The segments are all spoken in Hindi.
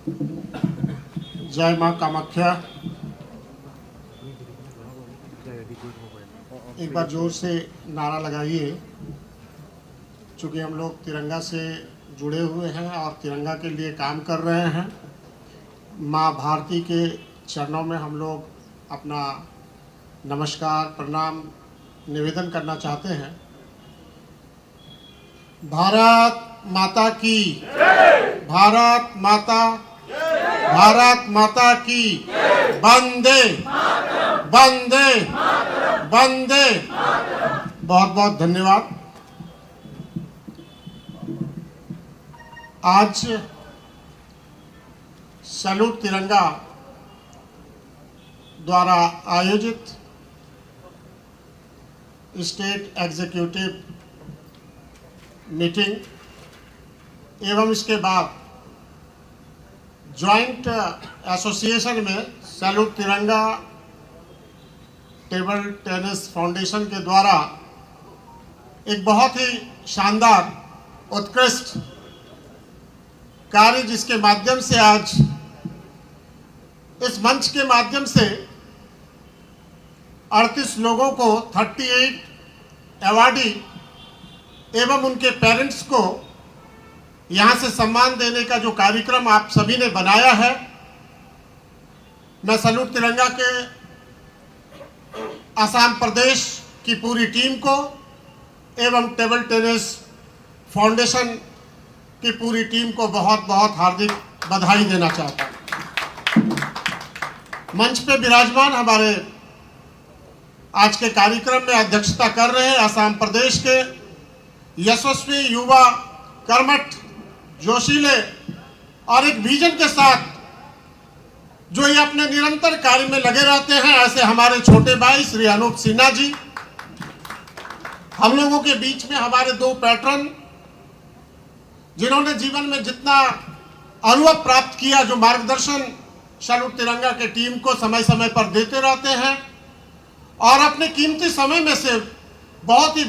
जय माँ कामाख्या। एक बार जोर से नारा लगाइए, क्योंकि हम लोग तिरंगा से जुड़े हुए हैं और तिरंगा के लिए काम कर रहे हैं। माँ भारती के चरणों में हम लोग अपना नमस्कार प्रणाम निवेदन करना चाहते हैं। भारत माता की, भारत माता की, वंदे वंदे वंदे। बहुत बहुत धन्यवाद। आज सैल्यूट तिरंगा द्वारा आयोजित स्टेट एग्जीक्यूटिव मीटिंग एवं इसके बाद जॉइंट एसोसिएशन में सैल्यूट तिरंगा टेबल टेनिस फाउंडेशन के द्वारा एक बहुत ही शानदार उत्कृष्ट कार्य, जिसके माध्यम से आज इस मंच के माध्यम से 38 लोगों को 38 अवार्डी एवं उनके पेरेंट्स को यहाँ से सम्मान देने का जो कार्यक्रम आप सभी ने बनाया है, मैं सैल्यूट तिरंगा के असम प्रदेश की पूरी टीम को एवं टेबल टेनिस फाउंडेशन की पूरी टीम को बहुत बहुत हार्दिक बधाई देना चाहता हूँ। मंच पे विराजमान हमारे आज के कार्यक्रम में अध्यक्षता कर रहे हैं असम प्रदेश के यशस्वी युवा, कर्मठ, जोशीले और एक विजन के साथ जो ये अपने निरंतर कार्य में लगे रहते हैं, ऐसे हमारे छोटे भाई श्री अनूप सिन्हा जी। हम लोगों के बीच में हमारे दो पैट्रन, जिन्होंने जीवन में जितना अनुभव प्राप्त किया, जो मार्गदर्शन सैल्यूट तिरंगा के टीम को समय समय पर देते रहते हैं और अपने कीमती समय में से बहुत ही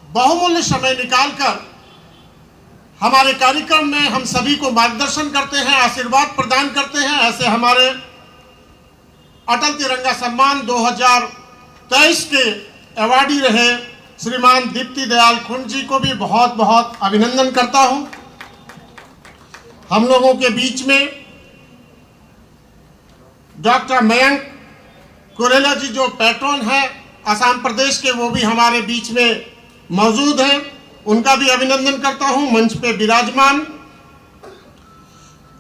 बहुमूल्य समय निकालकर हमारे कार्यक्रम में हम सभी को मार्गदर्शन करते हैं, आशीर्वाद प्रदान करते हैं। ऐसे हमारे अटल तिरंगा सम्मान 2023 के अवार्डी रहे श्रीमान दीप्ति दयाल कुंड जी को भी बहुत बहुत अभिनंदन करता हूं। हम लोगों के बीच में डॉक्टर मयंक कुरेला जी जो पैट्रन है असम प्रदेश के, वो भी हमारे बीच में मौजूद हैं, उनका भी अभिनंदन करता हूं। मंच पे विराजमान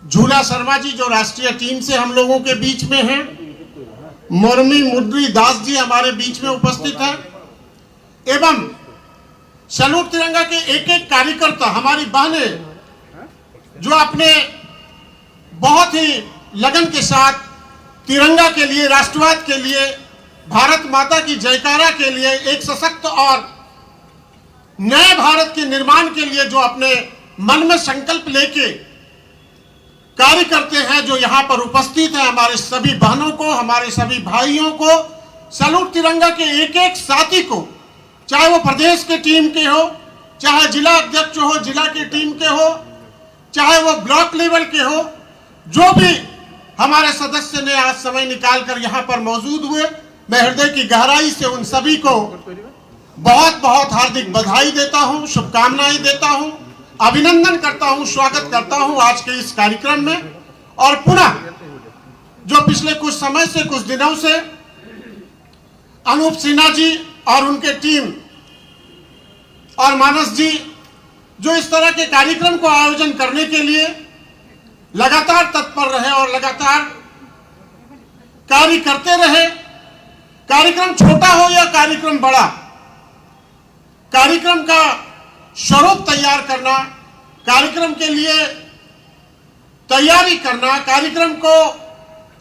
झूला शर्मा जी जो राष्ट्रीय टीम से हम लोगों के बीच में हैं, मुरमी मुद्री दास जी हमारे बीच में उपस्थित हैं, एवं सैल्यूट तिरंगा के एक एक कार्यकर्ता, हमारी बहनें जो अपने बहुत ही लगन के साथ तिरंगा के लिए, राष्ट्रवाद के लिए, भारत माता की जयकारा के लिए, एक सशक्त और नए भारत के निर्माण के लिए जो अपने मन में संकल्प लेके कार्य करते हैं, जो यहाँ पर उपस्थित है, हमारे सभी बहनों को, हमारे सभी भाइयों को, सैल्यूट तिरंगा के एक एक साथी को, चाहे वो प्रदेश के टीम के हो, चाहे जिला अध्यक्ष हो, जिला की टीम के हो, चाहे वो ब्लॉक लेवल के हो, जो भी हमारे सदस्य ने आज समय निकालकर यहाँ पर मौजूद हुए, मैं हृदय की गहराई से उन सभी को बहुत बहुत हार्दिक बधाई देता हूं, शुभकामनाएं देता हूं, अभिनंदन करता हूं, स्वागत करता हूं आज के इस कार्यक्रम में। और पुनः जो पिछले कुछ समय से, कुछ दिनों से अनूप सिन्हा जी और उनके टीम और मानस जी जो इस तरह के कार्यक्रम को आयोजन करने के लिए लगातार तत्पर रहे और लगातार कार्य करते रहे, कार्यक्रम छोटा हो या कार्यक्रम बड़ा, कार्यक्रम का स्वरूप तैयार करना, कार्यक्रम के लिए तैयारी करना, कार्यक्रम को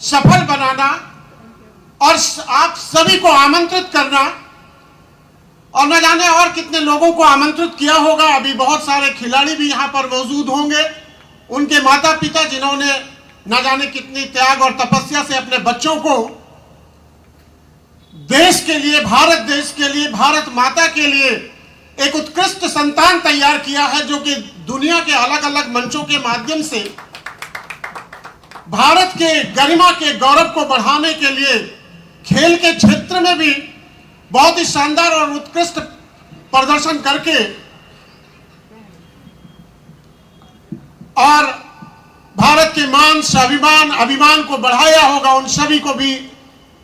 सफल बनाना और आप सभी को आमंत्रित करना, और न जाने और कितने लोगों को आमंत्रित किया होगा। अभी बहुत सारे खिलाड़ी भी यहाँ पर मौजूद होंगे, उनके माता पिता जिन्होंने न जाने कितनी त्याग और तपस्या से अपने बच्चों को देश के लिए, भारत देश के लिए, भारत माता के लिए एक उत्कृष्ट संतान तैयार किया है, जो कि दुनिया के अलग अलग मंचों के माध्यम से भारत के गरिमा के गौरव को बढ़ाने के लिए खेल के क्षेत्र में भी बहुत ही शानदार और उत्कृष्ट प्रदर्शन करके और भारत के मान स्वाभिमान अभिमान को बढ़ाया होगा, उन सभी को भी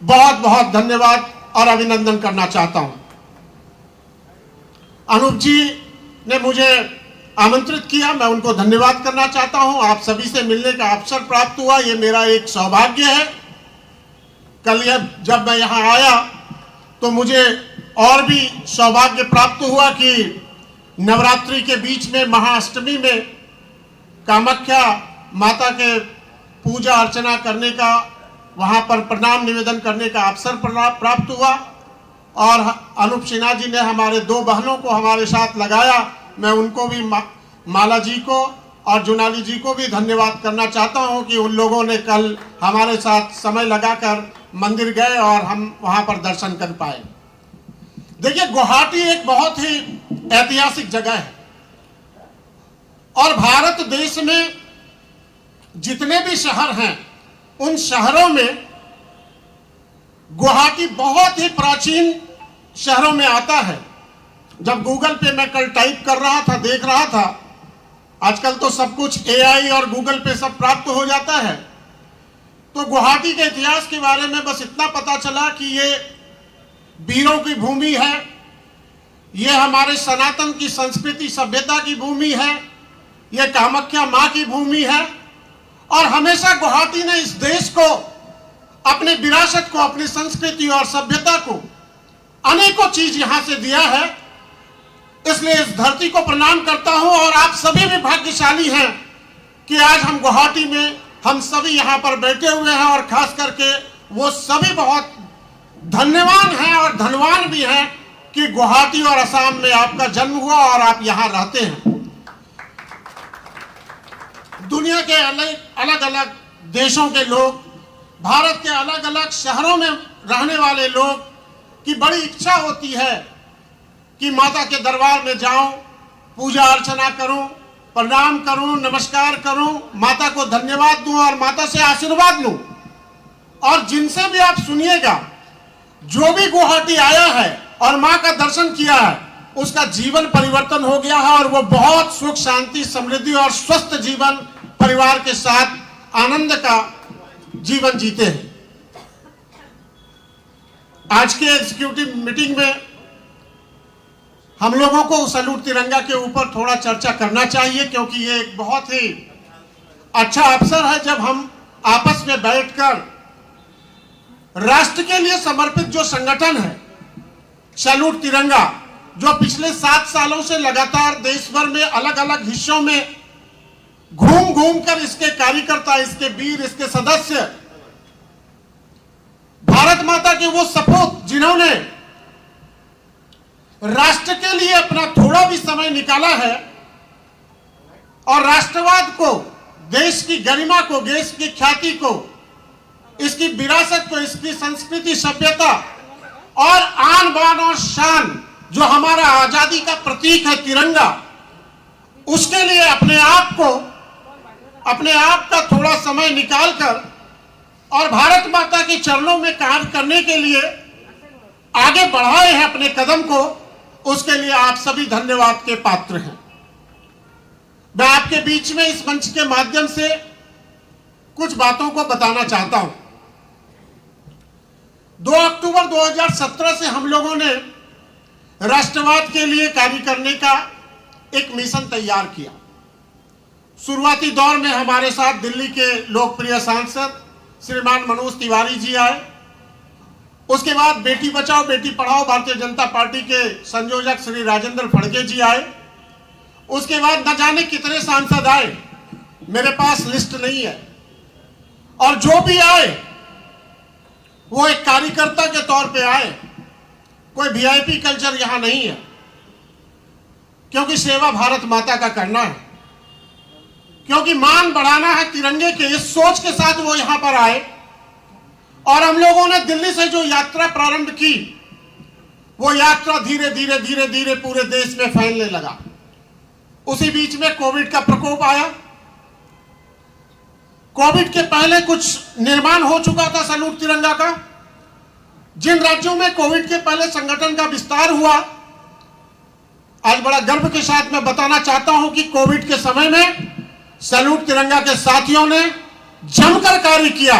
बहुत बहुत धन्यवाद और अभिनंदन करना चाहता हूं। अनूप जी ने मुझे आमंत्रित किया, मैं उनको धन्यवाद करना चाहता हूं। आप सभी से मिलने का अवसर प्राप्त हुआ, ये मेरा एक सौभाग्य है। कल जब मैं यहां आया तो मुझे और भी सौभाग्य प्राप्त हुआ कि नवरात्रि के बीच में महाअष्टमी में कामाख्या माता के पूजा अर्चना करने का, वहां पर प्रणाम निवेदन करने का अवसर प्राप्त हुआ और अनूप सिन्हा जी ने हमारे दो बहनों को हमारे साथ लगाया। मैं उनको भी माला जी को और जुनाली जी को भी धन्यवाद करना चाहता हूं कि उन लोगों ने कल हमारे साथ समय लगाकर मंदिर गए और हम वहां पर दर्शन कर पाए। देखिए, गुवाहाटी एक बहुत ही ऐतिहासिक जगह है और भारत देश में जितने भी शहर हैं उन शहरों में गुवाहाटी बहुत ही प्राचीन शहरों में आता है। जब गूगल पे मैं कल टाइप कर रहा था, देख रहा था, आजकल तो सब कुछ एआई और गूगल पे सब प्राप्त हो जाता है, तो गुवाहाटी के इतिहास के बारे में बस इतना पता चला कि ये वीरों की भूमि है, ये हमारे सनातन की संस्कृति सभ्यता की भूमि है, ये कामाख्या मां की भूमि है और हमेशा गुवाहाटी ने इस देश को, अपने विरासत को, अपनी संस्कृति और सभ्यता को अनेकों चीज यहां से दिया है। इसलिए इस धरती को प्रणाम करता हूं और आप सभी भी भाग्यशाली हैं कि आज हम गुवाहाटी में, हम सभी यहां पर बैठे हुए हैं और खास करके वो सभी बहुत धन्यवान हैं और धनवान भी हैं कि गुवाहाटी और असम में आपका जन्म हुआ और आप यहां रहते हैं। दुनिया के अलग अलग देशों के लोग, भारत के अलग अलग शहरों में रहने वाले लोग की बड़ी इच्छा होती है कि माता के दरबार में जाऊं, पूजा अर्चना करूं, प्रणाम करूं, नमस्कार करूं, माता को धन्यवाद दूं और माता से आशीर्वाद लूं। और जिनसे भी आप सुनिएगा, जो भी गुवाहाटी आया है और मां का दर्शन किया है, उसका जीवन परिवर्तन हो गया है और वो बहुत सुख, शांति, समृद्धि और स्वस्थ जीवन परिवार के साथ आनंद का जीवन जीते हैं। आज के एग्जीक्यूटिव मीटिंग में हम लोगों को सैल्यूट तिरंगा के ऊपर थोड़ा चर्चा करना चाहिए, क्योंकि ये एक बहुत ही अच्छा अवसर है जब हम आपस में बैठकर राष्ट्र के लिए समर्पित जो संगठन है सैल्यूट तिरंगा, जो पिछले 7 सालों से लगातार देश भर में अलग अलग हिस्सों में घूम घूम कर इसके कार्यकर्ता, इसके वीर, इसके सदस्य, भारत माता के वो सपूत जिन्होंने राष्ट्र के लिए अपना थोड़ा भी समय निकाला है और राष्ट्रवाद को, देश की गरिमा को, देश की ख्याति को, इसकी विरासत को, इसकी संस्कृति सभ्यता और आन बान और शान जो हमारा आजादी का प्रतीक है तिरंगा, उसके लिए अपने आप का थोड़ा समय निकालकर और भारत माता के चरणों में कार्य करने के लिए आगे बढ़ाए हैं अपने कदम को, उसके लिए आप सभी धन्यवाद के पात्र हैं। मैं आपके बीच में इस मंच के माध्यम से कुछ बातों को बताना चाहता हूं। 2 अक्टूबर 2017 से हम लोगों ने राष्ट्रवाद के लिए कार्य करने का एक मिशन तैयार किया। शुरुआती दौर में हमारे साथ दिल्ली के लोकप्रिय सांसद श्रीमान मनोज तिवारी जी आए। उसके बाद बेटी बचाओ बेटी पढ़ाओ भारतीय जनता पार्टी के संयोजक श्री राजेंद्र फड़के जी आए। उसके बाद न जाने कितने सांसद आए, मेरे पास लिस्ट नहीं है, और जो भी आए वो एक कार्यकर्ता के तौर पे आए। कोई वीआईपी कल्चर यहां नहीं है, क्योंकि सेवा भारत माता का करना है, क्योंकि मान बढ़ाना है तिरंगे के, इस सोच के साथ वो यहां पर आए। और हम लोगों ने दिल्ली से जो यात्रा प्रारंभ की, वो यात्रा धीरे धीरे धीरे धीरे पूरे देश में फैलने लगा। उसी बीच में कोविड का प्रकोप आया। कोविड के पहले कुछ निर्माण हो चुका था सैल्यूट तिरंगा का। जिन राज्यों में कोविड के पहले संगठन का विस्तार हुआ, आज बड़ा गर्व के साथ मैं बताना चाहता हूं कि कोविड के समय में सैल्यूट तिरंगा के साथियों ने जमकर कार्य किया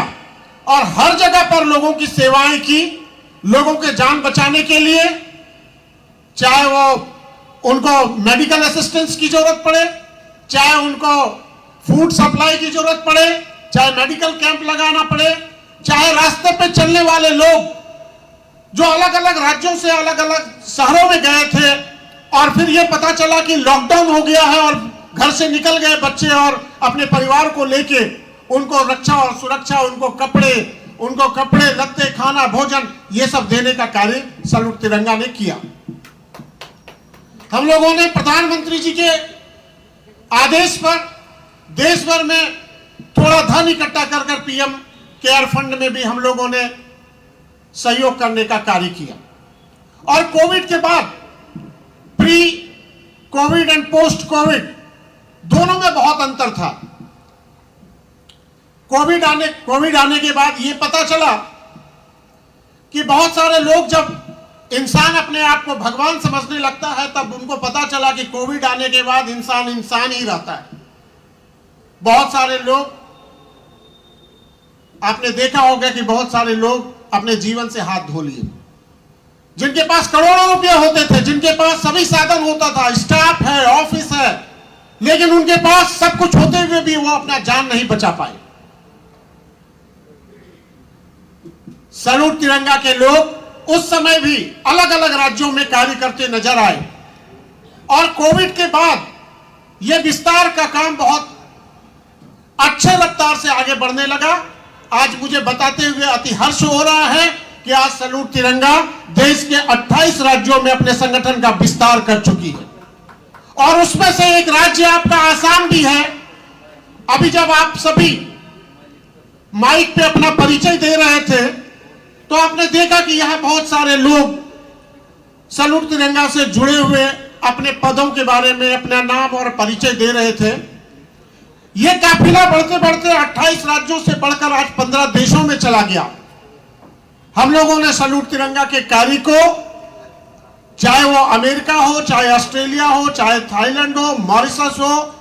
और हर जगह पर लोगों की सेवाएं की, लोगों के जान बचाने के लिए, चाहे वो उनको मेडिकल असिस्टेंस की जरूरत पड़े, चाहे उनको फूड सप्लाई की जरूरत पड़े, चाहे मेडिकल कैंप लगाना पड़े, चाहे रास्ते पे चलने वाले लोग जो अलग अलग राज्यों से अलग अलग शहरों में गए थे और फिर ये पता चला कि लॉकडाउन हो गया है और घर से निकल गए बच्चे और अपने परिवार को लेके, उनको रक्षा और सुरक्षा, उनको कपड़े लत्ते, खाना, भोजन, ये सब देने का कार्य सैल्यूट तिरंगा ने किया। हम लोगों ने प्रधानमंत्री जी के आदेश पर देश भर में थोड़ा धन इकट्ठा कर पीएम केयर फंड में भी हम लोगों ने सहयोग करने का कार्य किया। और कोविड के बाद pre Covid and post Covid दोनों में बहुत अंतर था। कोविड आने के बाद ये पता चला कि बहुत सारे लोग, जब इंसान अपने आप को भगवान समझने लगता है, तब उनको पता चला कि कोविड आने के बाद इंसान ही रहता है। बहुत सारे लोग, आपने देखा होगा कि बहुत सारे लोग अपने जीवन से हाथ धो लिए। जिनके पास करोड़ों रुपए होते थे, जिनके पास सभी साधन होता था, स्टाफ है, ऑफिस है, लेकिन उनके पास सब कुछ होते हुए भी वो अपना जान नहीं बचा पाए। सैल्यूट तिरंगा के लोग उस समय भी अलग अलग राज्यों में कार्य करते नजर आए और कोविड के बाद यह विस्तार का काम बहुत अच्छे रफ्तार से आगे बढ़ने लगा। आज मुझे बताते हुए अति हर्ष हो रहा है कि आज सैल्यूट तिरंगा देश के 28 राज्यों में अपने संगठन का विस्तार कर चुकी है और उसमें से एक राज्य आपका आसाम भी है। अभी जब आप सभी माइक पे अपना परिचय दे रहे थे तो आपने देखा कि यहां बहुत सारे लोग सैल्यूट तिरंगा से जुड़े हुए अपने पदों के बारे में अपना नाम और परिचय दे रहे थे। यह काफिला बढ़ते बढ़ते 28 राज्यों से बढ़कर आज 15 देशों में चला गया। हम लोगों ने सैल्यूट तिरंगा के कार्य को, चाहे वो अमेरिका हो, चाहे ऑस्ट्रेलिया हो, चाहे थाईलैंड हो, मॉरिशस हो,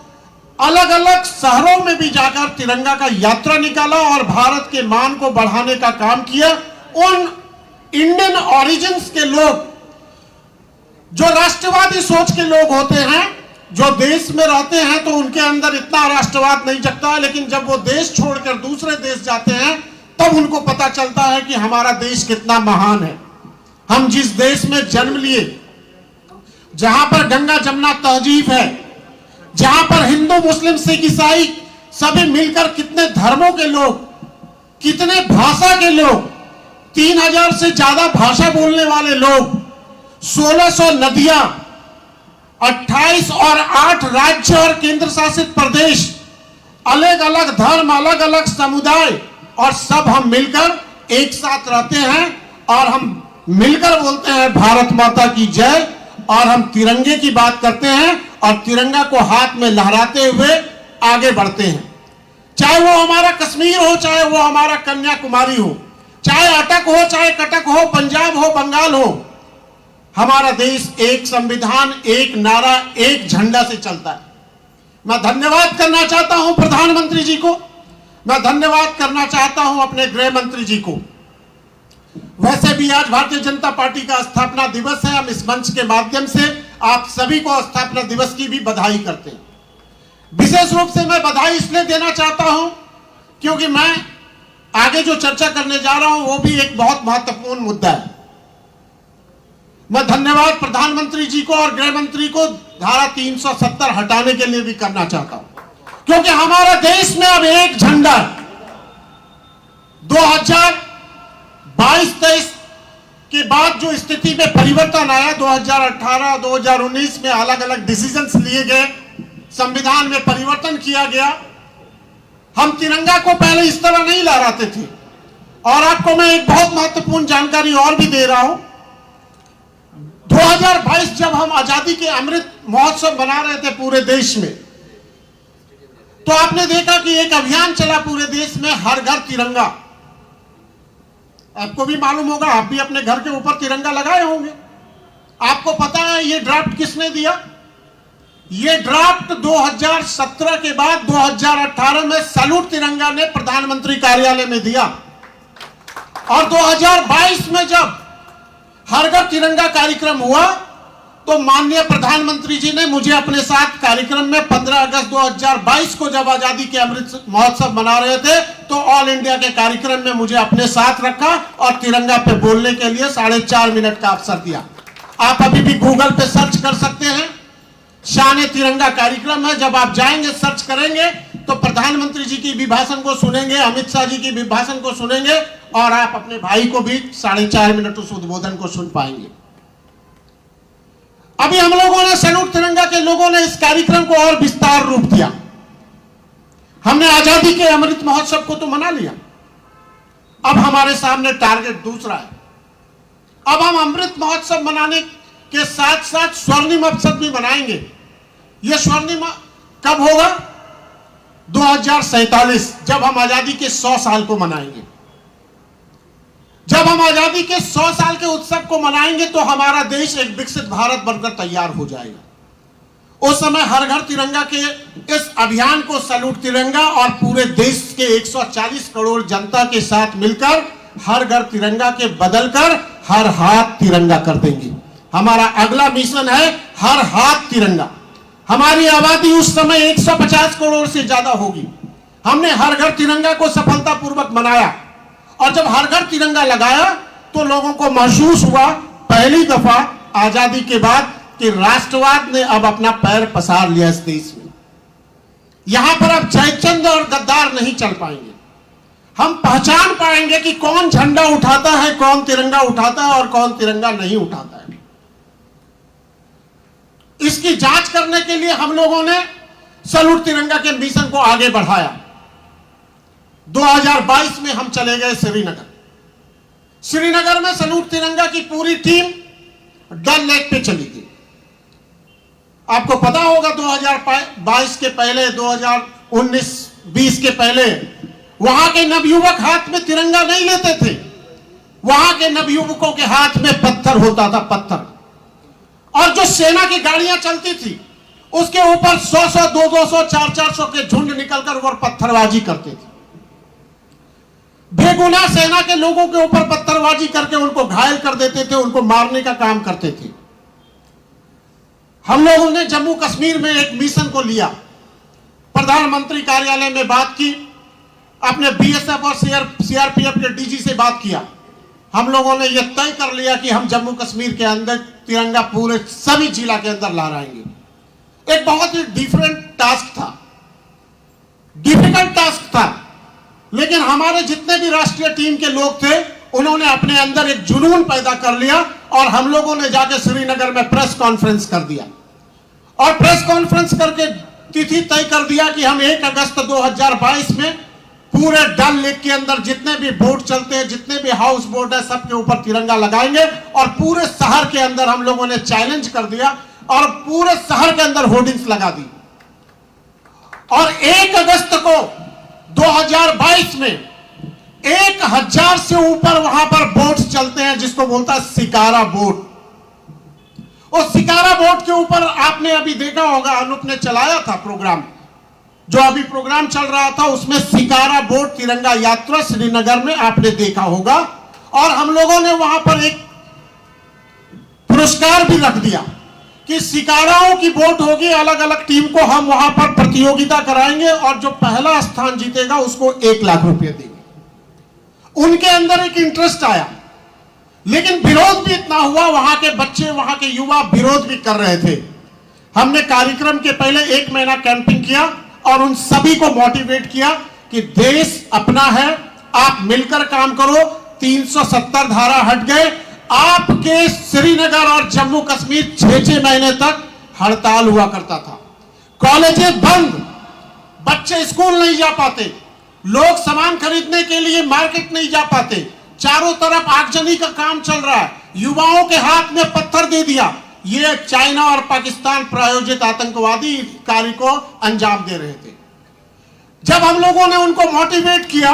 अलग अलग शहरों में भी जाकर तिरंगा का यात्रा निकाला और भारत के मान को बढ़ाने का काम किया। उन इंडियन ऑरिजिन्स के लोग, जो राष्ट्रवादी सोच के लोग होते हैं, जो देश में रहते हैं तो उनके अंदर इतना राष्ट्रवाद नहीं जगता है, लेकिन जब वो देश छोड़कर दूसरे देश जाते हैं तब उनको पता चलता है कि हमारा देश कितना महान है। हम जिस देश में जन्म लिए, जहां पर गंगा जमुना तहजीब है, जहां पर हिंदू मुस्लिम सिख ईसाई सभी मिलकर कितने धर्मों के लोग, कितने भाषा के लोग, 3000 से ज्यादा भाषा बोलने वाले लोग, 1600 नदियां, 28 और 8 राज्य और केंद्र शासित प्रदेश, अलग अलग धर्म, अलग अलग समुदाय, और सब हम मिलकर एक साथ रहते हैं और हम मिलकर बोलते हैं भारत माता की जय, और हम तिरंगे की बात करते हैं और तिरंगा को हाथ में लहराते हुए आगे बढ़ते हैं। चाहे वो हमारा कश्मीर हो, चाहे वो हमारा कन्याकुमारी हो, चाहे अटक हो, चाहे कटक हो, पंजाब हो, बंगाल हो, हमारा देश एक संविधान, एक नारा, एक झंडा से चलता है। मैं धन्यवाद करना चाहता हूं प्रधानमंत्री जी को, मैं धन्यवाद करना चाहता हूं अपने गृह मंत्री जी को। वैसे भी आज भारतीय जनता पार्टी का स्थापना दिवस है, हम इस मंच के माध्यम से आप सभी को स्थापना दिवस की भी बधाई करते हैं। विशेष रूप से मैं बधाई इसलिए देना चाहता हूं क्योंकि मैं आगे जो चर्चा करने जा रहा हूं वो भी एक बहुत महत्वपूर्ण मुद्दा है। मैं धन्यवाद प्रधानमंत्री जी को और गृह मंत्री को धारा 370 हटाने के लिए भी करना चाहता हूं, क्योंकि हमारा देश में अब एक झंडा 2022-23 के बाद जो स्थिति में परिवर्तन आया, 2018 2019 में अलग अलग डिसीजंस लिए गए, संविधान में परिवर्तन किया गया। हम तिरंगा को पहले इस तरह नहीं लहराते थे। और आपको मैं एक बहुत महत्वपूर्ण जानकारी और भी दे रहा हूं। 2022 जब हम आजादी के अमृत महोत्सव मना रहे थे पूरे देश में, तो आपने देखा कि एक अभियान चला पूरे देश में, हर घर तिरंगा। आपको भी मालूम होगा, आप भी अपने घर के ऊपर तिरंगा लगाए होंगे। आपको पता है ये ड्राफ्ट किसने दिया? ये ड्राफ्ट 2017 के बाद 2018 में सैल्यूट तिरंगा ने प्रधानमंत्री कार्यालय में दिया, और 2022 में जब हर घर तिरंगा कार्यक्रम हुआ तो माननीय प्रधानमंत्री जी ने मुझे अपने साथ कार्यक्रम में 15 अगस्त 2022 को जब आजादी के अमृत महोत्सव मना रहे थे तो ऑल इंडिया के कार्यक्रम में मुझे अपने साथ रखा और तिरंगा पे बोलने के लिए 4.5 मिनट का अवसर दिया। आप अभी भी गूगल पे सर्च कर सकते हैं, शान तिरंगा कार्यक्रम है। जब आप जाएंगे, सर्च करेंगे तो प्रधानमंत्री जी की भी भाषण को सुनेंगे, अमित शाह जी की भी भाषण को सुनेंगे, और आप अपने भाई को भी 4.5 मिनट उस उद्बोधन को सुन पाएंगे। अभी हम लोगों ने सैल्यूट तिरंगा के लोगों ने इस कार्यक्रम को और विस्तार रूप दिया। हमने आजादी के अमृत महोत्सव को तो मना लिया, अब हमारे सामने टारगेट दूसरा है। अब हम अमृत महोत्सव मनाने के साथ साथ स्वर्णिम अवसर भी मनाएंगे। यह स्वर्णिम कब होगा? 2047, जब हम आजादी के 100 साल को मनाएंगे। जब हम आजादी के 100 साल के उत्सव को मनाएंगे तो हमारा देश एक विकसित भारत बनकर तैयार हो जाएगा। उस समय हर घर तिरंगा के इस अभियान को सैल्यूट तिरंगा और पूरे देश के 140 करोड़ जनता के साथ मिलकर हर घर तिरंगा के बदलकर हर हाथ तिरंगा कर देंगे। हमारा अगला मिशन है हर हाथ तिरंगा। हमारी आबादी उस समय 150 करोड़ से ज्यादा होगी। हमने हर घर तिरंगा को सफलतापूर्वक मनाया, और जब हर घर तिरंगा लगाया तो लोगों को महसूस हुआ पहली दफा आजादी के बाद कि राष्ट्रवाद ने अब अपना पैर पसार लिया इस देश में। यहां पर अब जयचंद और गद्दार नहीं चल पाएंगे। हम पहचान पाएंगे कि कौन झंडा उठाता है, कौन तिरंगा उठाता है और कौन तिरंगा नहीं उठाता है। इसकी जांच करने के लिए हम लोगों ने सैल्यूट तिरंगा के मिशन को आगे बढ़ाया। 2022 में हम चले गए श्रीनगर। श्रीनगर में सैल्यूट तिरंगा की पूरी टीम डल लेक पे चली गई। आपको पता होगा 2022 के पहले, 2019-20 के पहले वहां के नवयुवक हाथ में तिरंगा नहीं लेते थे। वहां के नवयुवकों के हाथ में पत्थर होता था, पत्थर। और जो सेना की गाड़ियां चलती थी उसके ऊपर 100-100, 200, 400 के झुंड निकलकर वो पत्थरबाजी करते थे। बेगुनाह सेना के लोगों के ऊपर पत्थरबाजी करके उनको घायल कर देते थे, उनको मारने का काम करते थे। हम लोगों ने जम्मू कश्मीर में एक मिशन को लिया, प्रधानमंत्री कार्यालय में बात की, अपने बीएसएफ और सीआरपीएफ के डीजी से बात किया। हम लोगों ने यह तय कर लिया कि हम जम्मू कश्मीर के अंदर तिरंगा पूरे सभी जिला के अंदर लहराएंगे। एक बहुत ही डिफरेंट टास्क था, डिफिकल्ट टास्क था, लेकिन हमारे जितने भी राष्ट्रीय टीम के लोग थे उन्होंने अपने अंदर एक जुनून पैदा कर लिया और हम लोगों ने जाके श्रीनगर में प्रेस कॉन्फ्रेंस कर दिया और प्रेस कॉन्फ्रेंस करके तिथि तय कर दिया कि हम 1 अगस्त 2022 में पूरे डल लेक के अंदर जितने भी बोट चलते हैं, जितने भी हाउस बोट है, सबके ऊपर तिरंगा लगाएंगे। और पूरे शहर के अंदर हम लोगों ने चैलेंज कर दिया और पूरे शहर के अंदर होर्डिंग्स लगा दी। और 1 अगस्त को 2022 में 1000 से ऊपर वहां पर बोट चलते हैं, जिसको बोलता है शिकारा बोट। उस शिकारा बोट के ऊपर आपने अभी देखा होगा, अनूप ने चलाया था प्रोग्राम, जो अभी प्रोग्राम चल रहा था उसमें शिकारा बोट तिरंगा यात्रा श्रीनगर में आपने देखा होगा। और हम लोगों ने वहां पर एक पुरस्कार भी रख दिया कि शिकाराओं की बोट होगी, अलग अलग टीम को हम वहां पर प्रतियोगिता कराएंगे और जो पहला स्थान जीतेगा उसको 1 लाख रुपए देंगे। उनके अंदर एक इंटरेस्ट आया, लेकिन विरोध भी इतना हुआ, वहां के बच्चे, वहां के युवा विरोध भी कर रहे थे। हमने कार्यक्रम के पहले 1 महीना कैंपिंग किया और उन सभी को मोटिवेट किया कि देश अपना है, आप मिलकर काम करो। 370 धारा हट गए। आपके श्रीनगर और जम्मू कश्मीर 6-6 महीने तक हड़ताल हुआ करता था, कॉलेजेस बंद, बच्चे स्कूल नहीं जा पाते, लोग सामान खरीदने के लिए मार्केट नहीं जा पाते, चारों तरफ आगजनी का काम चल रहा है, युवाओं के हाथ में पत्थर दे दिया। ये चाइना और पाकिस्तान प्रायोजित आतंकवादी कार्य को अंजाम दे रहे थे। जब हम लोगों ने उनको मोटिवेट किया,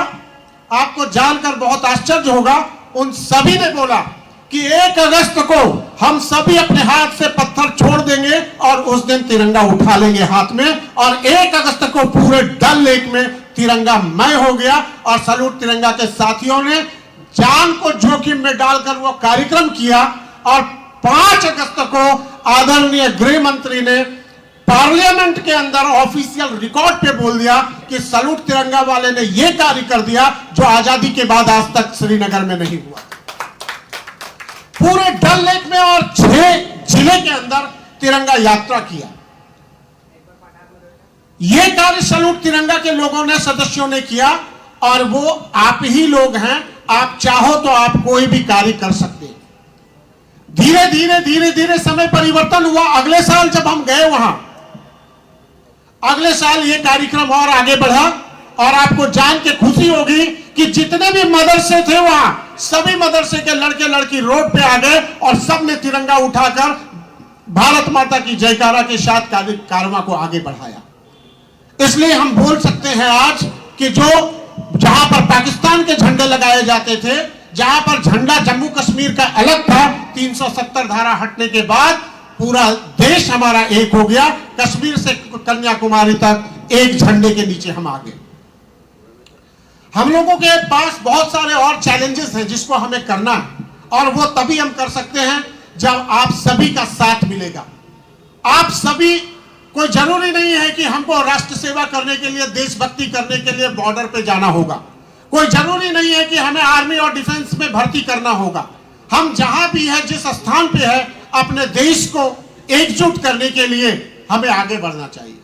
आपको जानकर बहुत आश्चर्य होगा, उन सभी ने बोला कि 1 अगस्त को हम सभी अपने हाथ से पत्थर छोड़ देंगे और उस दिन तिरंगा उठा लेंगे हाथ में। और 1 अगस्त को पूरे डल लेक में तिरंगा मय हो गया और सैल्यूट तिरंगा के साथियों ने जान को जोखिम में डालकर वो कार्यक्रम किया। और 5 अगस्त को आदरणीय गृह मंत्री ने पार्लियामेंट के अंदर ऑफिशियल रिकॉर्ड पे बोल दिया कि सैल्यूट तिरंगा वाले ने यह कार्य कर दिया जो आजादी के बाद आज तक श्रीनगर में नहीं हुआ। पूरे डल लेक में और 6 जिले के अंदर तिरंगा यात्रा किया। यह कार्य सैल्यूट तिरंगा के लोगों ने, सदस्यों ने किया। और वो आप ही लोग हैं, आप चाहो तो आप कोई भी कार्य कर सकते हैं। धीरे धीरे समय परिवर्तन हुआ। अगले साल जब हम गए वहां, अगले साल ये कार्यक्रम और आगे बढ़ा और आपको जान के खुशी होगी कि जितने भी मदरसे थे वहां, सभी मदरसे के लड़के लड़की रोड पे आ गए और सब ने तिरंगा उठाकर भारत माता की जयकारा के साथ कार्यक्रम को आगे बढ़ाया। इसलिए हम बोल सकते हैं आज कि जहां पर पाकिस्तान के झंडे लगाए जाते थे, जहां पर झंडा जम्मू कश्मीर का अलग था, 370 धारा हटने के बाद पूरा देश हमारा एक हो गया। कश्मीर से कन्याकुमारी तक एक झंडे के नीचे हम आ गए। हम लोगों के पास बहुत सारे और चैलेंजेस हैं जिसको हमें करना है, और वो तभी हम कर सकते हैं जब आप सभी का साथ मिलेगा। आप सभी, कोई जरूरी नहीं है कि हमको राष्ट्र सेवा करने के लिए, देशभक्ति करने के लिए बॉर्डर पे जाना होगा। कोई जरूरी नहीं है कि हमें आर्मी और डिफेंस में भर्ती करना होगा। हम जहां भी है, जिस स्थान पे है, अपने देश को एकजुट करने के लिए हमें आगे बढ़ना चाहिए।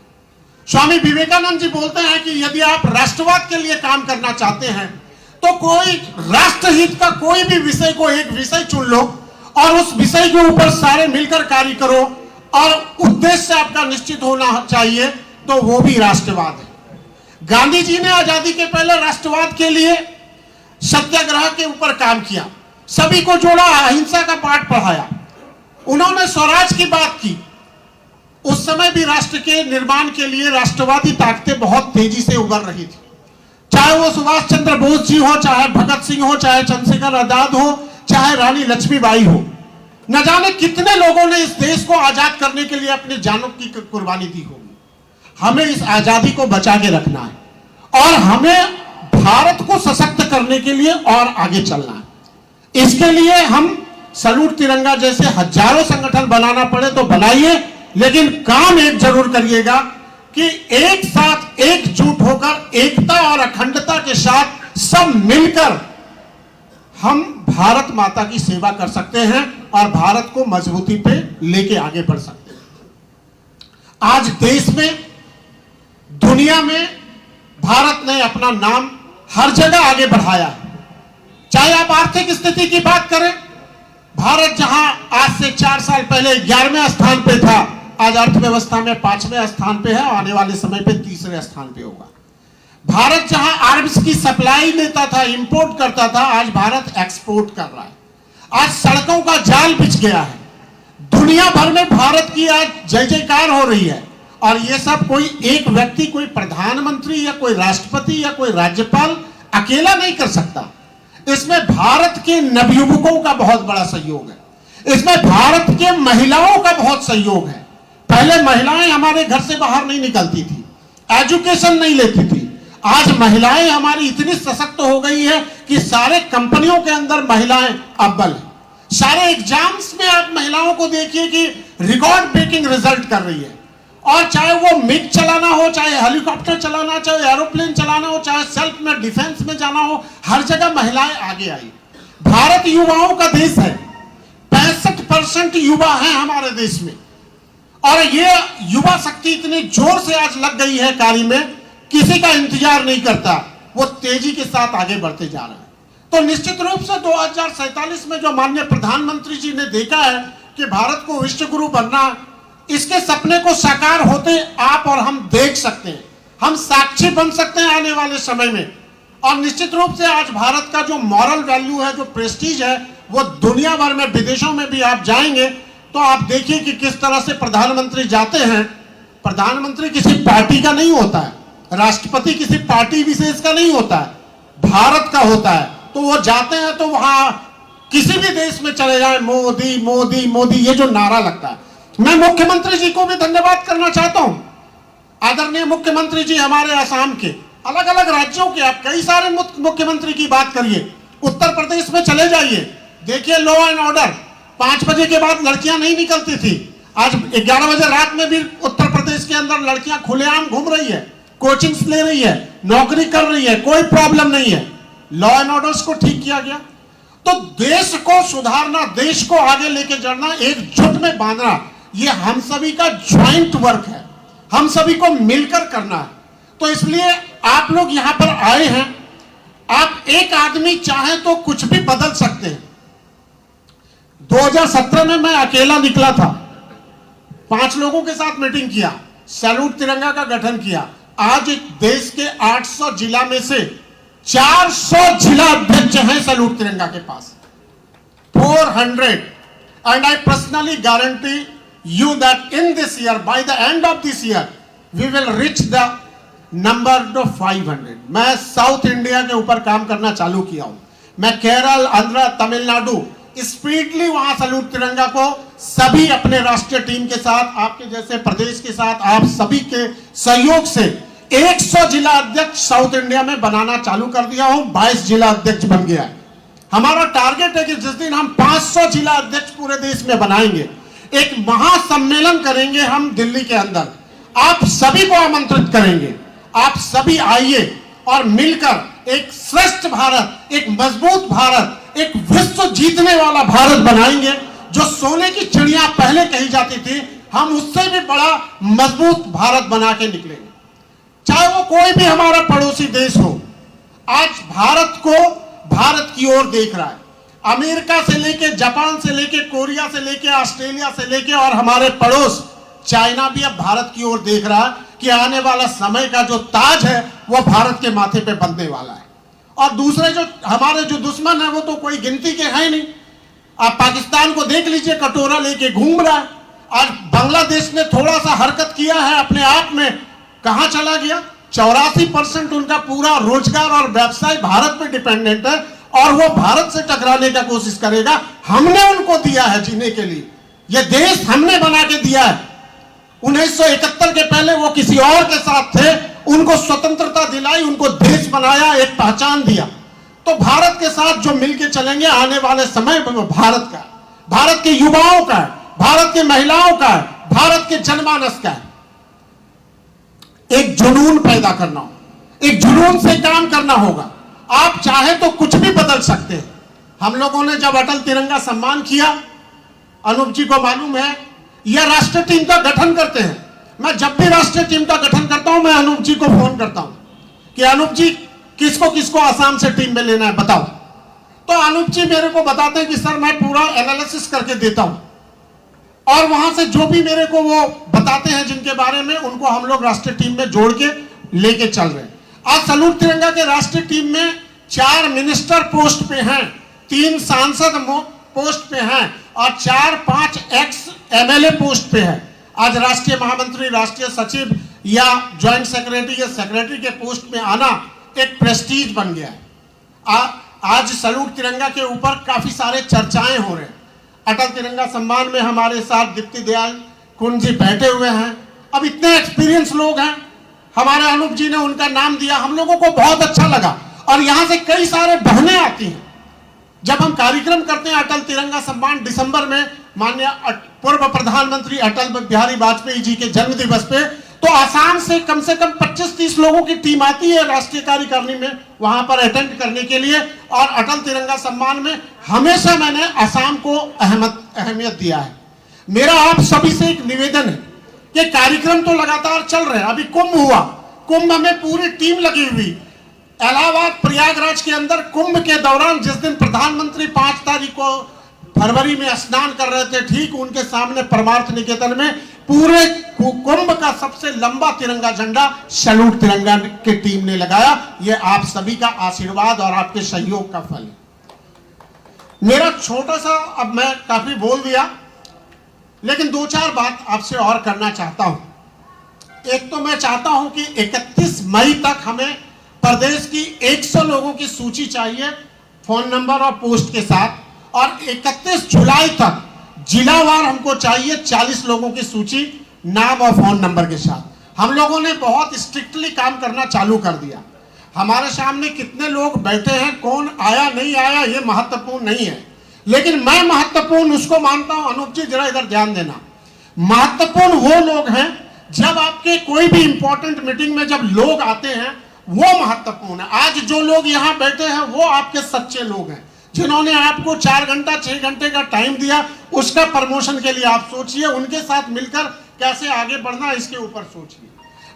स्वामी विवेकानंद जी बोलते हैं कि यदि आप राष्ट्रवाद के लिए काम करना चाहते हैं तो कोई राष्ट्रहित का कोई भी विषय को एक विषय चुन लो और उस विषय के ऊपर सारे मिलकर कार्य करो और उद्देश्य आपका निश्चित होना चाहिए, तो वो भी राष्ट्रवाद है। गांधी जी ने आजादी के पहले राष्ट्रवाद के लिए सत्याग्रह के ऊपर काम किया, सभी को जोड़ा, अहिंसा का पाठ पढ़ाया। उन्होंने स्वराज की बात की। उस समय भी राष्ट्र के निर्माण के लिए राष्ट्रवादी ताकतें बहुत तेजी से उभर रही थी, चाहे वो सुभाष चंद्र बोस जी हो, चाहे भगत सिंह हो, चाहे चंद्रशेखर आजाद हो, चाहे रानी लक्ष्मीबाई हो। न जाने कितने लोगों ने इस देश को आजाद करने के लिए अपनी जानों की कुर्बानी दी होगी। हमें इस आजादी को बचा के रखना है और हमें भारत को सशक्त करने के लिए और आगे चलना है। इसके लिए हम सैल्यूट तिरंगा जैसे हजारों संगठन बनाना पड़े तो बनाइए, लेकिन काम एक जरूर करिएगा कि एक साथ एकजुट होकर, एकता और अखंडता के साथ सब मिलकर हम भारत माता की सेवा कर सकते हैं और भारत को मजबूती पे लेके आगे बढ़ सकते हैं। आज देश में, दुनिया में भारत ने अपना नाम हर जगह आगे बढ़ाया है। चाहे आप आर्थिक स्थिति की बात करें, भारत जहां आज से 4 साल पहले 11वें स्थान पे था, आज अर्थव्यवस्था में 5वें स्थान पे है, आने वाले समय पे 3रे स्थान पे होगा। भारत जहां आर्म्स की सप्लाई लेता था, इंपोर्ट करता था, आज भारत एक्सपोर्ट कर रहा है। आज सड़कों का जाल बिछ गया है। दुनिया भर में भारत की आज जय जयकार हो रही है। और ये सब कोई एक व्यक्ति, कोई प्रधानमंत्री या कोई राष्ट्रपति या कोई राज्यपाल अकेला नहीं कर सकता। इसमें भारत के नवयुवकों का बहुत बड़ा सहयोग है। इसमें भारत के महिलाओं का बहुत सहयोग है। पहले महिलाएं हमारे घर से बाहर नहीं निकलती थी, एजुकेशन नहीं लेती थी। आज महिलाएं हमारी इतनी सशक्त हो गई है कि सारे कंपनियों के अंदर महिलाएं अव्वल हैं। सारे एग्जाम्स में आप महिलाओं को देखिए कि रिकॉर्ड ब्रेकिंग रिजल्ट कर रही है। और चाहे वो मिग चलाना हो, चाहे हेलीकॉप्टर चलाना, चाहे एरोप्लेन चलाना हो, चाहे सेल्फ में डिफेंस में जाना हो, हर जगह महिलाएं आगे आई। भारत युवाओं का देश है। 65% युवा हैं हमारे देश में। और ये युवा शक्ति इतनी जोर से आज लग गई है कार्य में, किसी का इंतजार नहीं करता, वो तेजी के साथ आगे बढ़ते जा रहे हैं। तो निश्चित रूप से 2047 में जो माननीय प्रधानमंत्री जी ने देखा है कि भारत को विश्व गुरु बनना, इसके सपने को साकार होते आप और हम देख सकते हैं। हम साक्षी बन सकते हैं आने वाले समय में। और निश्चित रूप से आज भारत का जो मॉरल वैल्यू है, जो प्रेस्टीज है, वो दुनिया भर में, विदेशों में भी आप जाएंगे तो आप देखिए कि किस तरह से प्रधानमंत्री जाते हैं। प्रधानमंत्री किसी पार्टी का नहीं होता है, राष्ट्रपति किसी पार्टी विशेष का नहीं होता है, भारत का होता है। तो वो जाते हैं तो वहां किसी भी देश में चले जाए, मोदी मोदी मोदी ये जो नारा लगता है। मैं मुख्यमंत्री जी को भी धन्यवाद करना चाहता हूं। आदरणीय मुख्यमंत्री जी हमारे असम के, अलग अलग राज्यों के, आप कई सारे मुख्यमंत्री की बात करिए। उत्तर प्रदेश में चले जाइए, देखिए लॉ एंड ऑर्डर, 5 बजे के बाद लड़कियां नहीं निकलती थी, आज 11 बजे रात में भी उत्तर प्रदेश के अंदर लड़कियां खुलेआम घूम रही है, कोचिंग्स ले रही है, नौकरी कर रही है, कोई प्रॉब्लम नहीं है। लॉ एंड ऑर्डर्स को ठीक किया गया। तो देश को सुधारना, देश को आगे लेके जाना, एकजुट में बांधना, ये हम सभी का ज्वाइंट वर्क है, हम सभी को मिलकर करना है। तो इसलिए आप लोग यहां पर आए हैं। आप एक आदमी चाहे तो कुछ भी बदल सकते हैं। 2017 में मैं अकेला निकला था, 5 लोगों के साथ मीटिंग किया, सैल्यूट तिरंगा का गठन किया। आज देश के 800 जिला में से 400 जिला अध्यक्ष हैं सैल्यूट तिरंगा के पास, 400। And I personally guarantee you that in this year, by the end of this year, we will reach the number of 500। मैं साउथ इंडिया के ऊपर काम करना चालू किया हूं। मैं केरल, आंध्र, तमिलनाडु स्पीडली वहां सैल्यूट तिरंगा को सभी अपने राष्ट्रीय टीम के साथ, आपके जैसे प्रदेश के साथ, आप सभी के सहयोग से 100 जिला अध्यक्ष साउथ इंडिया में बनाना चालू कर दिया हूं। 22 जिला अध्यक्ष बन गया है। हमारा टारगेट है कि जिस दिन हम 500 जिला अध्यक्ष पूरे देश में बनाएंगे, एक महासम्मेलन करेंगे हम दिल्ली के अंदर, आप सभी को आमंत्रित करेंगे। आप सभी आइए और मिलकर एक श्रेष्ठ भारत, एक मजबूत भारत, एक विश्व जीतने वाला भारत बनाएंगे। जो सोने की चिड़िया पहले कही जाती थी, हम उससे भी बड़ा मजबूत भारत बना के निकलेंगे। चाहे वो कोई भी हमारा पड़ोसी देश हो, आज भारत को भारत की ओर देख रहा है। अमेरिका से लेके, जापान से लेके, कोरिया से लेके, ऑस्ट्रेलिया से लेके और हमारे पड़ोस चाइना भी अब भारत की ओर देख रहा है कि आने वाला समय का जो ताज है वो भारत के माथे पे बंधने वाला है। और दूसरे जो हमारे जो दुश्मन है वो तो कोई गिनती के है नहीं। आप पाकिस्तान को देख लीजिए, कटोरा लेके घूम रहा है। आज बांग्लादेश ने थोड़ा सा हरकत किया है अपने आप में, कहां चला गया। 84% उनका पूरा रोजगार और व्यवसाय भारत पे डिपेंडेंट है और वो भारत से टकराने का कोशिश करेगा। हमने उनको दिया है जीने के लिए, ये देश हमने बना के दिया है। 1971 के पहले वो किसी और के साथ थे, उनको स्वतंत्रता दिलाई, उनको देश बनाया, एक पहचान दिया। तो भारत के साथ जो मिलके चलेंगे, आने वाले समय में भारत का, भारत के युवाओं का, भारत के महिलाओं का, भारत के जनमानस का एक जुनून पैदा करना हो, एक जुनून से काम करना होगा। आप चाहे तो कुछ भी बदल सकते हैं। हम लोगों ने जब अटल तिरंगा सम्मान किया, अनूप जी को मालूम है, यह राष्ट्रीय टीम का गठन करते हैं। मैं जब भी राष्ट्रीय टीम का गठन करता हूं, मैं अनूप जी को फोन करता हूं कि अनूप जी किसको किसको आसाम से टीम में लेना है बताओ। तो अनूप जी मेरे को बताते हैं कि सर मैं पूरा एनालिसिस करके देता हूं, और वहां से जो भी मेरे को वो बताते हैं जिनके बारे में, उनको हम लोग राष्ट्रीय टीम में जोड़ के लेके चल रहे हैं। आज सैल्यूट तिरंगा के राष्ट्रीय टीम में 4 मिनिस्टर पोस्ट पे हैं, 3 सांसद पोस्ट पे हैं और 4-5 एक्स एमएलए पोस्ट पे है। आज राष्ट्रीय महामंत्री, राष्ट्रीय सचिव या ज्वाइंट सेक्रेटरी या सेक्रेटरी के पोस्ट में आना एक प्रेस्टीज बन गया है। आज सैल्यूट तिरंगा के ऊपर काफी सारे चर्चाएं हो रहे हैं। अटल तिरंगा सम्मान में हमारे साथ दीप्ति दयाल कुंज जी बैठे हुए हैं। अब इतने एक्सपीरियंस लोग हैं, हमारे अनूप जी ने उनका नाम दिया, हम लोगों को बहुत अच्छा लगा। और यहां से कई सारे बहनें आती हैं। जब हम कार्यक्रम करते हैं अटल तिरंगा सम्मान दिसंबर में, माननीय पूर्व प्रधानमंत्री अटल बिहारी वाजपेयी जी के जन्म दिवस पे, तो आसाम से कम 25-30 लोगों की टीम आती है राष्ट्रीय कार्यकारिणी में, वहां पर अटेंड करने के लिए। और अटल तिरंगा सम्मान में हमेशा मैंने आसाम को अहमियत दिया है। मेरा आप सभी से एक निवेदन है कि कार्यक्रम तो लगातार चल रहे हैं। अभी कुंभ हुआ, कुंभ में पूरी टीम लगी हुई। इलाहाबाद प्रयागराज के अंदर कुंभ के दौरान जिस दिन प्रधानमंत्री 5 तारीख को फरवरी में स्नान कर रहे थे, ठीक उनके सामने परमार्थ निकेतन में पूरे कुंभ का सबसे लंबा तिरंगा झंडा सैल्यूट तिरंगा की टीम ने लगाया। यह आप सभी का आशीर्वाद और आपके सहयोग का फल है। मेरा छोटा सा, अब मैं काफी बोल दिया, लेकिन 2-4 बात आपसे और करना चाहता हूं। एक तो मैं चाहता हूं कि 31 मई तक हमें प्रदेश की 100 लोगों की सूची चाहिए फोन नंबर और पोस्ट के साथ, और 31 जुलाई तक जिलावार हमको चाहिए 40 लोगों की सूची नाम और फोन नंबर के साथ। हम लोगों ने बहुत स्ट्रिक्टली काम करना चालू कर दिया। हमारे सामने कितने लोग बैठे हैं, कौन आया नहीं आया ये महत्वपूर्ण नहीं है, लेकिन मैं महत्वपूर्ण उसको मानता हूं। अनूप जी जरा इधर ध्यान देना, महत्वपूर्ण वो लोग हैं जब आपके कोई भी इंपॉर्टेंट मीटिंग में जब लोग आते हैं वो महत्वपूर्ण है। आज जो लोग यहाँ बैठे हैं वो आपके सच्चे लोग हैं, जिन्होंने आपको 4 घंटा 6 घंटे का टाइम दिया, उसका प्रमोशन के लिए आप सोचिए, उनके साथ मिलकर कैसे आगे बढ़ना इसके ऊपर सोचिए।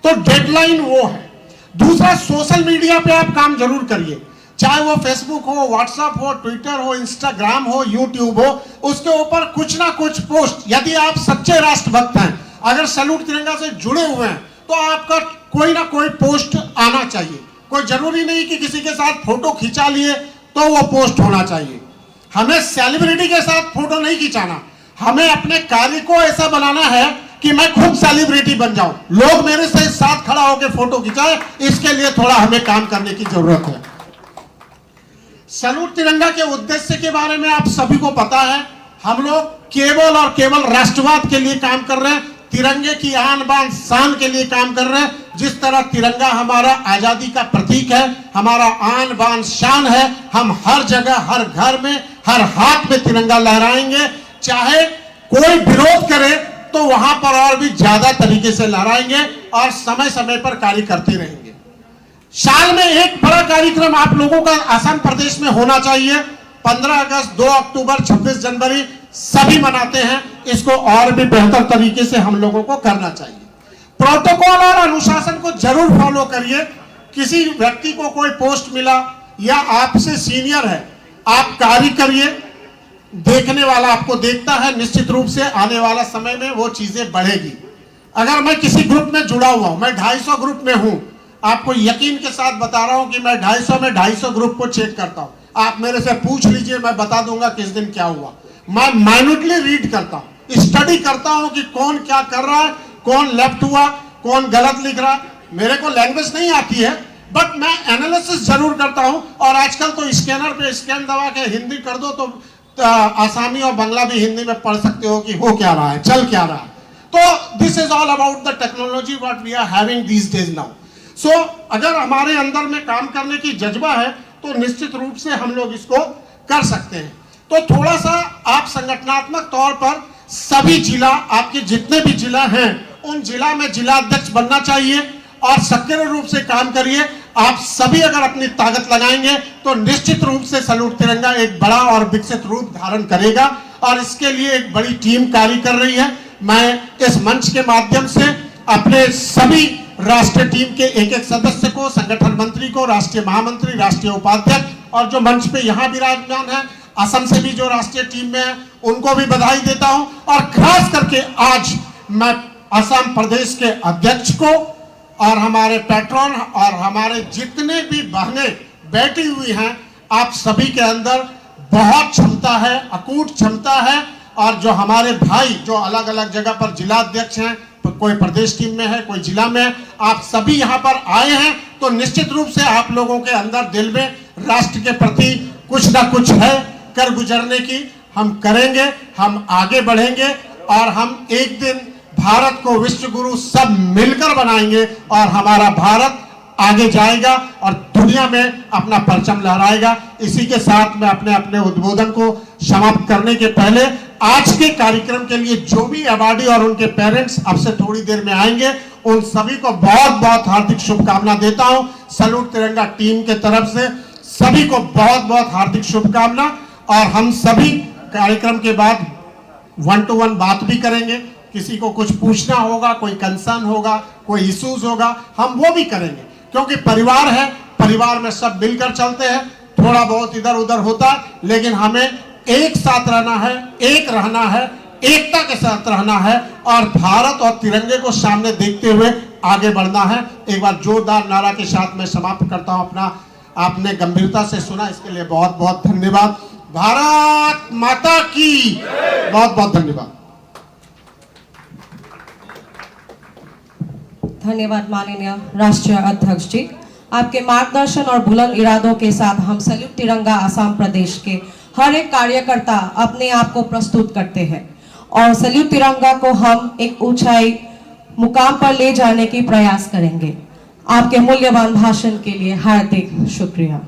तो डेडलाइन वो है। दूसरा, सोशल मीडिया पे आप काम जरूर करिए, चाहे वो फेसबुक हो, व्हाट्सएप हो, ट्विटर हो, इंस्टाग्राम हो, यूट्यूब हो, उसके ऊपर कुछ ना कुछ पोस्ट। यदि आप सच्चे राष्ट्रभक्त हैं, अगर सैल्यूट तिरंगा से जुड़े हुए हैं, तो आपका कोई ना कोई पोस्ट आना चाहिए। कोई जरूरी नहीं कि किसी के साथ फोटो खिंचा लिए तो वो पोस्ट होना चाहिए। हमें सेलिब्रिटी के साथ फोटो नहीं खिंचाना, हमें अपने कार्य को ऐसा बनाना है कि मैं खुद सेलिब्रिटी बन जाऊं, लोग मेरे से साथ खड़ा होकर फोटो खिंचाए। इसके लिए थोड़ा हमें काम करने की जरूरत है। सैल्यूट तिरंगा के उद्देश्य के बारे में आप सभी को पता है। हम लोग केवल और केवल राष्ट्रवाद के लिए काम कर रहे हैं, तिरंगे की आन बान शान के लिए काम कर रहे हैं। जिस तरह तिरंगा हमारा आजादी का प्रतीक है, हमारा आन बान शान है, हम हर जगह, हर घर में, हर हाथ में तिरंगा लहराएंगे। चाहे कोई विरोध करे तो वहां पर और भी ज्यादा तरीके से लहराएंगे और समय समय पर कार्य करते रहेंगे। साल में एक बड़ा कार्यक्रम आप लोगों का असम प्रदेश में होना चाहिए। 15 अगस्त, 2 अक्टूबर, 26 जनवरी सभी मनाते हैं, इसको और भी बेहतर तरीके से हम लोगों को करना चाहिए। प्रोटोकॉल और अनुशासन को जरूर फॉलो करिए। किसी व्यक्ति को कोई पोस्ट मिला या आपसे सीनियर है, आप कार्य करिए, देखने वाला आपको देखता है, निश्चित रूप से आने वाला समय में वो चीजें बढ़ेगी। अगर मैं किसी ग्रुप में जुड़ा हुआ हूं, मैं 250 ग्रुप में हूं, आपको यकीन के साथ बता रहा हूं कि मैं 250 में 250 ग्रुप को चेक करता हूं। आप मेरे से पूछ लीजिए, मैं बता दूंगा किस दिन क्या हुआ। मैं माइन्यूटली रीड करता हूं, स्टडी करता हूं कि कौन क्या कर रहा है, कौन लेफ्ट हुआ, कौन गलत लिख रहा है। मेरे को लैंग्वेज नहीं आती है, बट मैं एनालिसिस जरूर करता हूं। और आजकल तो स्कैनर पे स्कैन दबा के हिंदी कर दो तो आसामी और बांग्ला भी हिंदी में पढ़ सकते हो कि हो क्या रहा है, चल क्या रहा है। तो this is all about the technology what we are having these days now. So अगर हमारे अंदर में काम करने की जज्बा है तो निश्चित रूप से हम लोग इसको कर सकते हैं। तो थोड़ा सा आप संगठनात्मक तौर पर सभी जिला, आपके जितने भी जिला हैं, उन जिला में जिला अध्यक्ष बनना चाहिए और सक्रिय रूप से काम करिए। आप सभी अगर अपनी ताकत लगाएंगे तो निश्चित रूप से सैल्यूट तिरंगा एक बड़ा और विकसित रूप धारण करेगा और इसके लिए एक बड़ी टीम कार्य कर रही है। मैं इस मंच के माध्यम से अपने सभी राष्ट्रीय टीम के एक एक सदस्य को, संगठन मंत्री को, राष्ट्रीय महामंत्री, राष्ट्रीय उपाध्यक्ष और जो मंच पे यहाँ विराजमान है असम से भी जो राष्ट्रीय टीम में है, उनको भी बधाई देता हूं। और खास करके आज मैं असम प्रदेश के अध्यक्ष को और हमारे पैट्रॉन और हमारे जितने भी बहनें बैठी हुई हैं, आप सभी के अंदर बहुत क्षमता है, अकूट क्षमता है। और जो हमारे भाई जो अलग अलग जगह पर जिला अध्यक्ष हैं, कोई प्रदेश टीम में है, कोई जिला में है, आप सभी यहाँ पर आए हैं, तो निश्चित रूप से आप लोगों के अंदर दिल में राष्ट्र के प्रति कुछ ना कुछ है कर गुजरने की। हम करेंगे, हम आगे बढ़ेंगे और हम एक दिन भारत को विश्व गुरु सब मिलकर बनाएंगे और हमारा भारत आगे जाएगा और दुनिया में अपना परचम लहराएगा। इसी के साथ मैं अपने अपने उद्बोधन को समाप्त करने के पहले आज के कार्यक्रम के लिए जो भी अवार्डी और उनके पेरेंट्स अब से थोड़ी देर में आएंगे, उन सभी को बहुत बहुत हार्दिक शुभकामना देता हूं। सैल्यूट तिरंगा टीम के तरफ से सभी को बहुत बहुत हार्दिक शुभकामना। और हम सभी कार्यक्रम के बाद 1 to 1 बात भी करेंगे। किसी को कुछ पूछना होगा, कोई कंसर्न होगा, कोई इश्यूज होगा, हम वो भी करेंगे, क्योंकि परिवार है, परिवार में सब मिलकर चलते हैं। थोड़ा बहुत इधर उधर होता है, लेकिन हमें एक साथ रहना है, एक रहना है, एकता के साथ रहना है और भारत और तिरंगे को सामने देखते हुए आगे बढ़ना है। एक बार जोरदार नारा के साथ मैं समाप्त करता हूं अपना। आपने गंभीरता से सुना, इसके लिए बहुत बहुत धन्यवाद। भारत माता की बहुत बहुत धन्यवाद। धन्यवाद माननीय राष्ट्रीय अध्यक्ष जी। आपके मार्गदर्शन और बुलंद इरादों के साथ हम सैल्यूट तिरंगा असम प्रदेश के हर एक कार्यकर्ता अपने आप को प्रस्तुत करते हैं और सैल्यूट तिरंगा को हम एक ऊंचाई मुकाम पर ले जाने की प्रयास करेंगे। आपके मूल्यवान भाषण के लिए हार्दिक शुक्रिया।